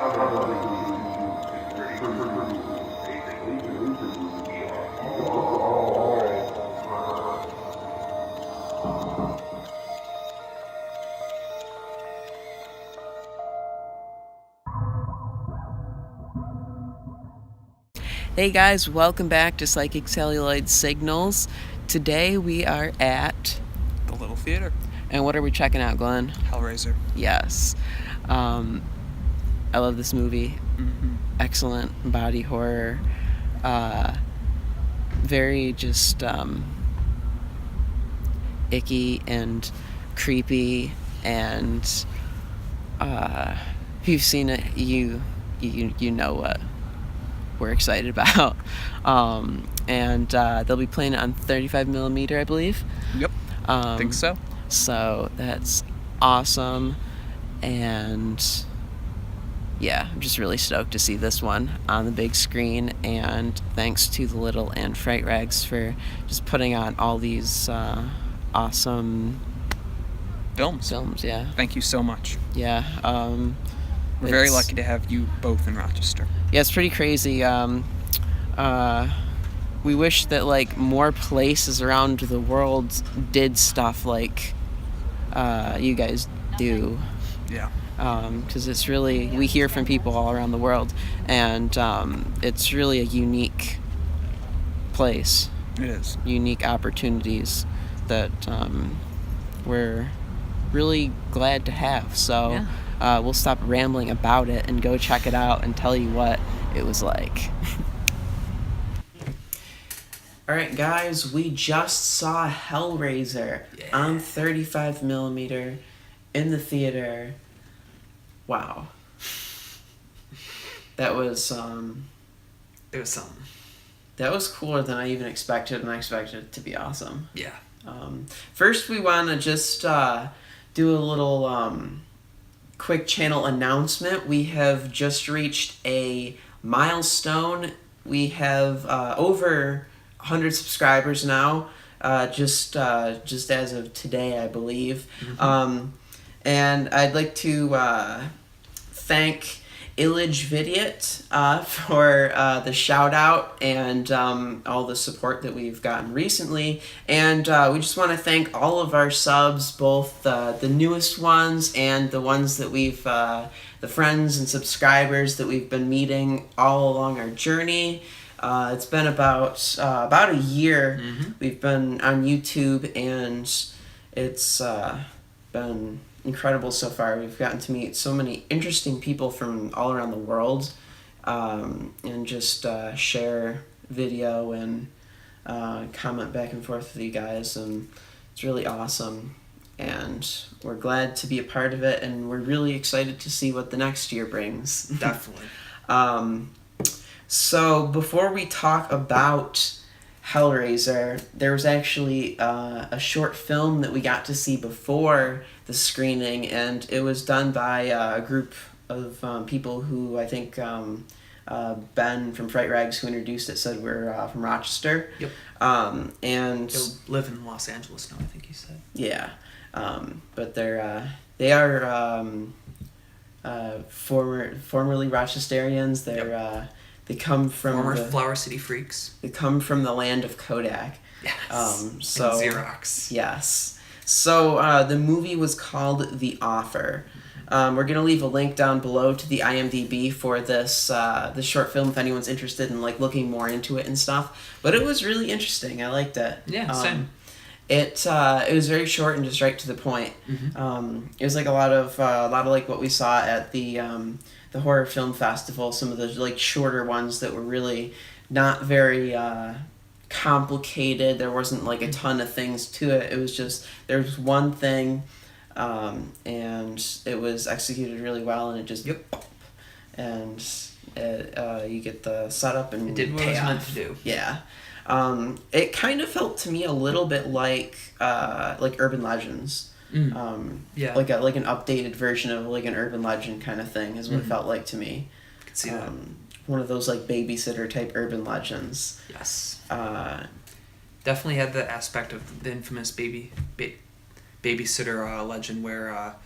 Hey guys, welcome back to Psychic Celluloid Signals. Today we are at the Little Theater. And what are we checking out, Glenn? Hellraiser. Yes. I love this movie. Mm-hmm. Excellent body horror. Very just icky and creepy, and if you've seen it, you know what we're excited about. And they'll be playing it on 35mm, I believe. Yep. I think so. So that's awesome. And yeah, I'm just really stoked to see this one on the big screen. And thanks to the Little and Fright Rags for just putting on all these awesome films. Yeah. Thank you so much. Yeah. We're very lucky to have you both in Rochester. Yeah, it's pretty crazy. We wish that like more places around the world did stuff like you guys do. Yeah. Because it's really, we hear from people all around the world, and it's really a unique place. It is. Unique opportunities that we're really glad to have. So yeah. We'll stop rambling about it and go check it out and tell you what it was like. Alright guys, we just saw Hellraiser on 35mm in the theater. Wow. That was It was something. That was cooler than I even expected, and I expected it to be awesome. Yeah. First we want to just do a little quick channel announcement. We have just reached a milestone. We have over 100 subscribers now, just as of today, I believe. Mm-hmm. And I'd like to thank Illage Vidiot for the shout out and all the support that we've gotten recently. And we just want to thank all of our subs, both the newest ones and the ones that we've, the friends and subscribers that we've been meeting all along our journey. It's been about a year. Mm-hmm. We've been on YouTube, and it's been incredible so far. We've gotten to meet so many interesting people from all around the world, and just share video and comment back and forth with you guys, and it's really awesome. And we're glad to be a part of it, and we're really excited to see what the next year brings. Definitely. So before we talk about Hellraiser, there was actually a short film that we got to see before the screening, and it was done by a group of people who I think Ben from Fright Rags, who introduced it, said we're from Rochester. Yep. And they live in Los Angeles now, I think he said. Yeah. But they are formerly Rochesterians. They're they come from former Flower City freaks. They come from the land of Kodak. Yes. And Xerox. Yes. So the movie was called The Offer. We're gonna leave a link down below to the IMDb for this short film if anyone's interested in like looking more into it and stuff. But it was really interesting. I liked it. Yeah, same. It was very short and just right to the point. Mm-hmm. It was like a lot of like what we saw at the horror film festival. Some of the like shorter ones that were really not very complicated. There wasn't like a ton of things to it. It was just there was one thing, and it was executed really well, and it just and you get the setup and it did what it was meant to do. Yeah. It kind of felt to me a little bit like Urban Legends. Yeah. Like an updated version of like an urban legend kind of thing is what it felt like to me. I could see that. One of those like babysitter type urban legends. Yes. Definitely had the aspect of the infamous babysitter legend where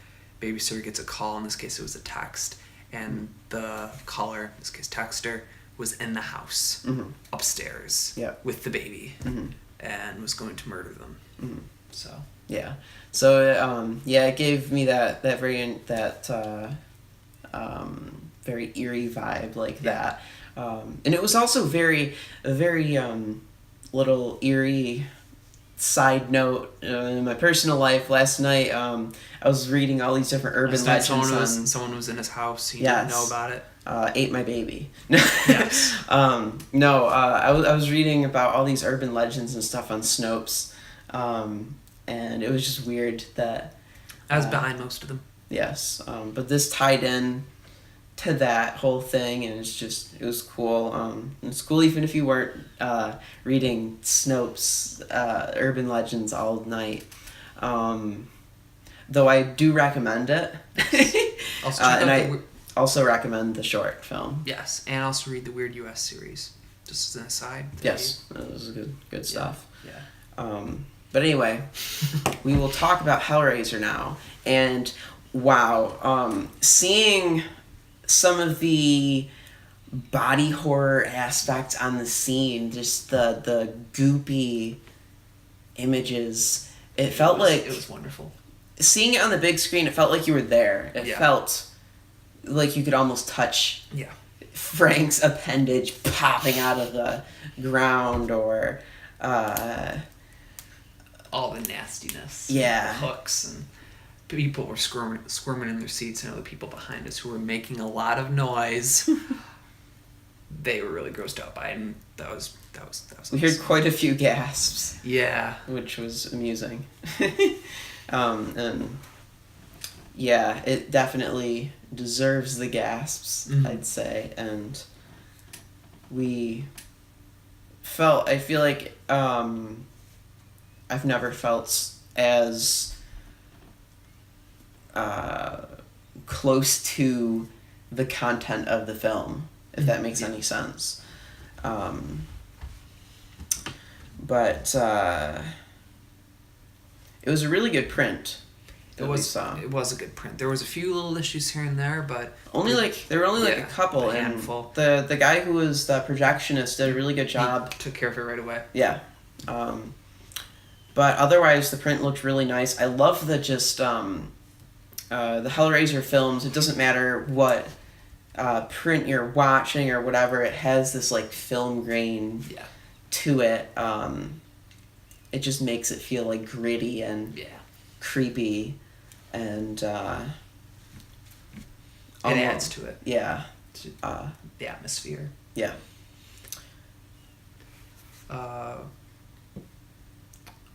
babysitter gets a call. In this case, it was a text, and the caller, in this case Texter, was in the house upstairs with the baby and was going to murder them. So yeah, so it gave me that very eerie vibe like that, and it was also a very little eerie side note in my personal life. Last night I was reading all these different urban legends. Someone was in his house. He didn't know about it. Ate my baby. Yes. I was reading about all these urban legends and stuff on Snopes, and it was just weird that I was behind most of them. Yes, but this tied in to that whole thing, and it was cool. It's cool even if you weren't reading Snopes urban legends all night. Though I do recommend it. Also recommend the short film. Yes, and also read the Weird U.S. series. Just as an aside. Yes, that was good stuff. Yeah. But anyway, we will talk about Hellraiser now. And wow, seeing some of the body horror aspects on the scene, just the goopy images, it was wonderful. Seeing it on the big screen, it felt like you were there. It felt like you could almost touch Frank's appendage popping out of the ground, or all the nastiness. Yeah. The hooks, and people were squirming in their seats, and other people behind us who were making a lot of noise. They were really grossed out by it, and that was we heard quite a few gasps. Yeah. Which was amusing. And yeah, it definitely deserves the gasps, I'd say. And I feel like I've never felt as close to the content of the film, if that makes any sense. But it was a really good print. It was a good print. There was a few little issues here and there, but there were only a couple, a handful. And the guy who was the projectionist did a really good job. He took care of it right away. Yeah. But otherwise, the print looked really nice. I love the Hellraiser films. It doesn't matter what print you're watching or whatever. It has this like film grain to it. It just makes it feel like gritty and creepy, and it adds to it. Yeah. The atmosphere. Yeah.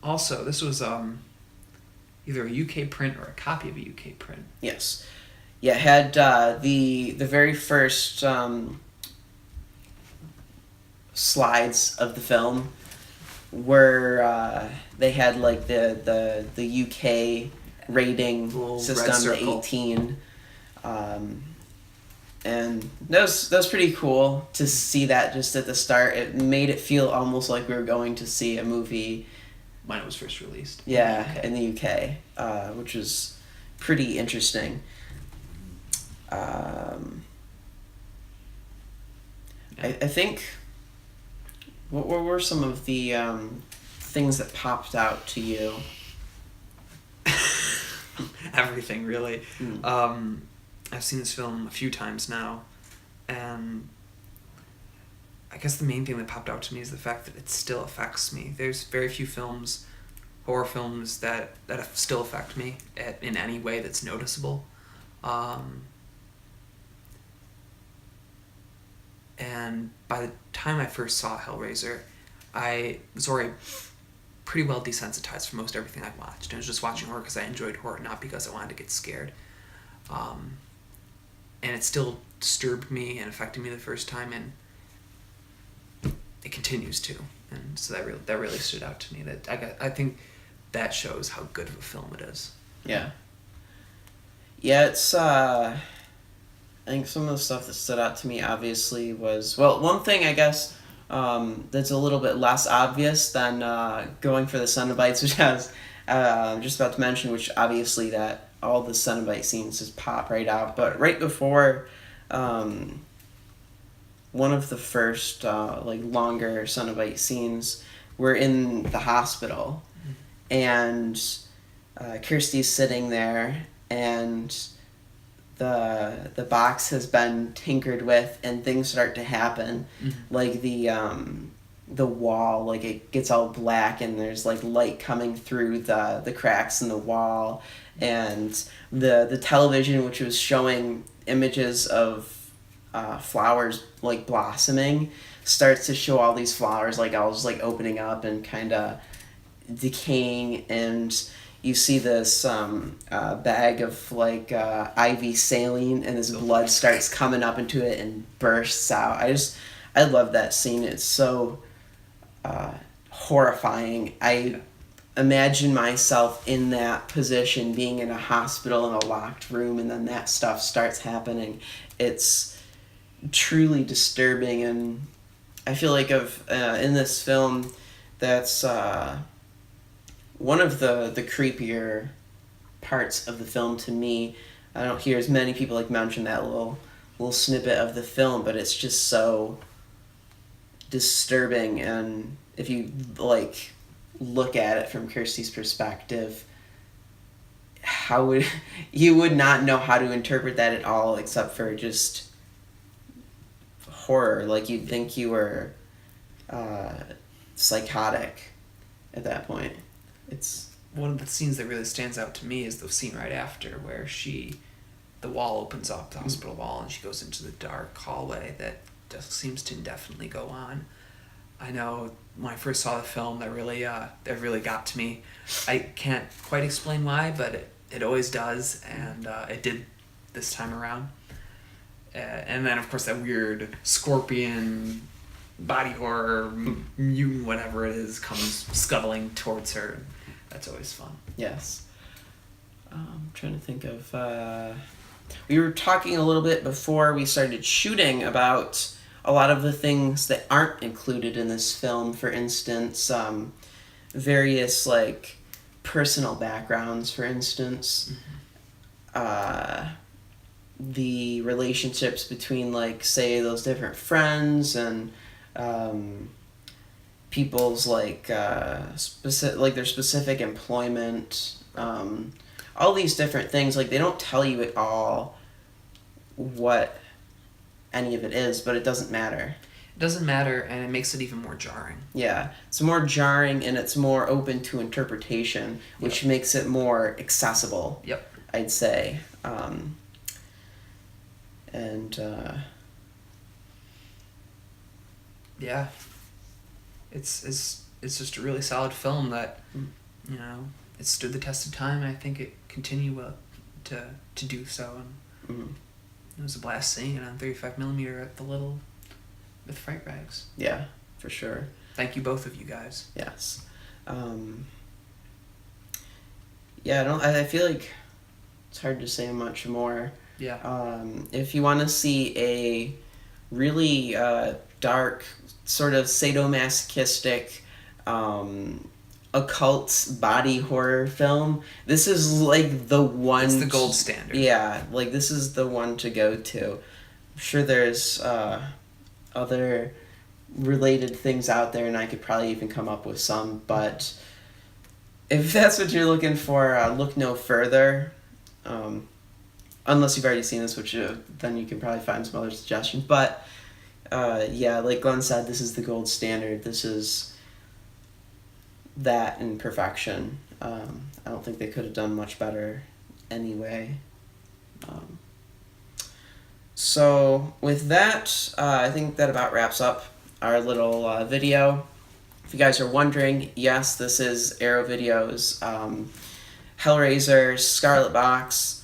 Also, this was either a UK print or a copy of a UK print. Yes. Yeah, it had the very first slides of the film where they had like the UK rating system, the 18. And that was pretty cool to see that just at the start. It made it feel almost like we were going to see a movie when it was first released. Yeah, in the UK, which was pretty interesting. I think, what were some of the things that popped out to you? Everything, really. I've seen this film a few times now, and I guess the main thing that popped out to me is the fact that it still affects me. There's very few horror films that still affect me in any way that's noticeable. And by the time I first saw Hellraiser, I was already pretty well desensitized for most everything I watched. I was just watching horror because I enjoyed horror, not because I wanted to get scared. And it still disturbed me and affected me the first time, and it continues to. And so that really stood out to me. I think that shows how good of a film it is. Yeah. Yeah, it's I think some of the stuff that stood out to me obviously was, well, one thing I guess that's a little bit less obvious than going for the Cenobites, which I was just about to mention, which obviously that all the Cenobite scenes just pop right out. But right before one of the first like longer Cenobite scenes, we're in the hospital, and Kirsty's sitting there, and the box has been tinkered with, and things start to happen, like the wall, like it gets all black, and there's like light coming through the cracks in the wall, and the television, which was showing images of flowers like blossoming, starts to show all these flowers like all just like opening up and kind of decaying, and you see this bag of like IV saline, and this blood starts coming up into it and bursts out. I love that scene. It's so horrifying. I imagine myself in that position, being in a hospital in a locked room, and then that stuff starts happening. It's truly disturbing, and I feel like in this film, that's one of the creepier parts of the film to me. I don't hear as many people like mention that little snippet of the film, but it's just so disturbing, and if you like look at it from Kirsty's perspective, you would not know how to interpret that at all, except for just horror. Like, you'd think you were psychotic at that point. It's one of the scenes that really stands out to me is the scene right after where the wall opens up, the hospital wall, and she goes into the dark hallway that just seems to indefinitely go on. I know when I first saw the film, that really got to me. I can't quite explain why, but it always does, and it did this time around. And then, of course, that weird scorpion, body horror, mutant, whatever it is, comes scuttling towards her. That's always fun. Yes. I'm trying to think of... we were talking a little bit before we started shooting about a lot of the things that aren't included in this film. For instance, various, like, personal backgrounds, for instance. The relationships between, like, say, those different friends, and people's, like, their specific employment, all these different things. Like, they don't tell you at all what any of it is, but it doesn't matter. It doesn't matter, and it makes it even more jarring. Yeah, it's more jarring, and it's more open to interpretation, which makes it more accessible. Yep. I'd say. Yeah, it's just a really solid film that, it stood the test of time, and I think it continued to do so. And it was a blast seeing it on 35mm at the Little with Fright Rags. Yeah, for sure. Thank you, both of you guys. Yes. I feel like it's hard to say much more. Yeah. If you want to see a really dark, sort of sadomasochistic, occult body horror film, this is like the one. It's the gold standard. Yeah, like this is the one to go to. I'm sure there's other related things out there, and I could probably even come up with some, but if that's what you're looking for, look no further. Unless you've already seen this, which then you can probably find some other suggestions. But like Glenn said, this is the gold standard. This is that in perfection. I don't think they could have done much better anyway. So with that, I think that about wraps up our little video. If you guys are wondering, yes, this is Arrow Video's Hellraiser Scarlet Box.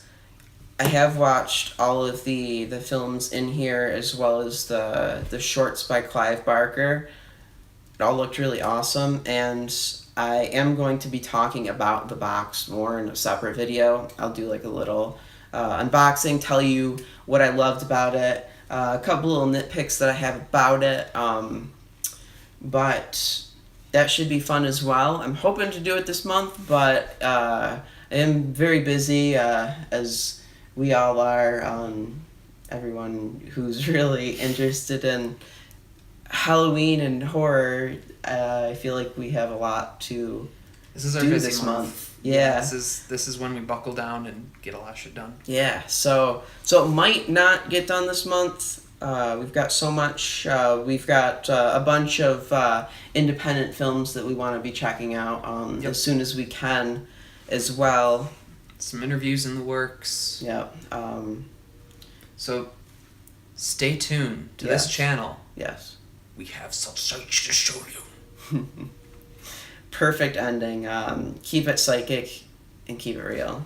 I have watched all of the films in here, as well as the shorts by Clive Barker. It all looked really awesome, and I am going to be talking about the box more in a separate video. I'll do like a little unboxing, tell you what I loved about it, a couple little nitpicks that I have about it, but that should be fun as well. I'm hoping to do it this month, but I am very busy, as we all are, everyone who's really interested in Halloween and horror, I feel like we have a lot to This is our do busy this month. month. Yeah. This is when we buckle down and get a lot of shit done. Yeah, so it might not get done this month. We've got so much. We've got a bunch of independent films that we want to be checking out as soon as we can, as well. Some interviews in the works. Yeah. So, stay tuned to this channel. Yes. We have some sights to show you. Perfect ending. Keep it psychic and keep it real.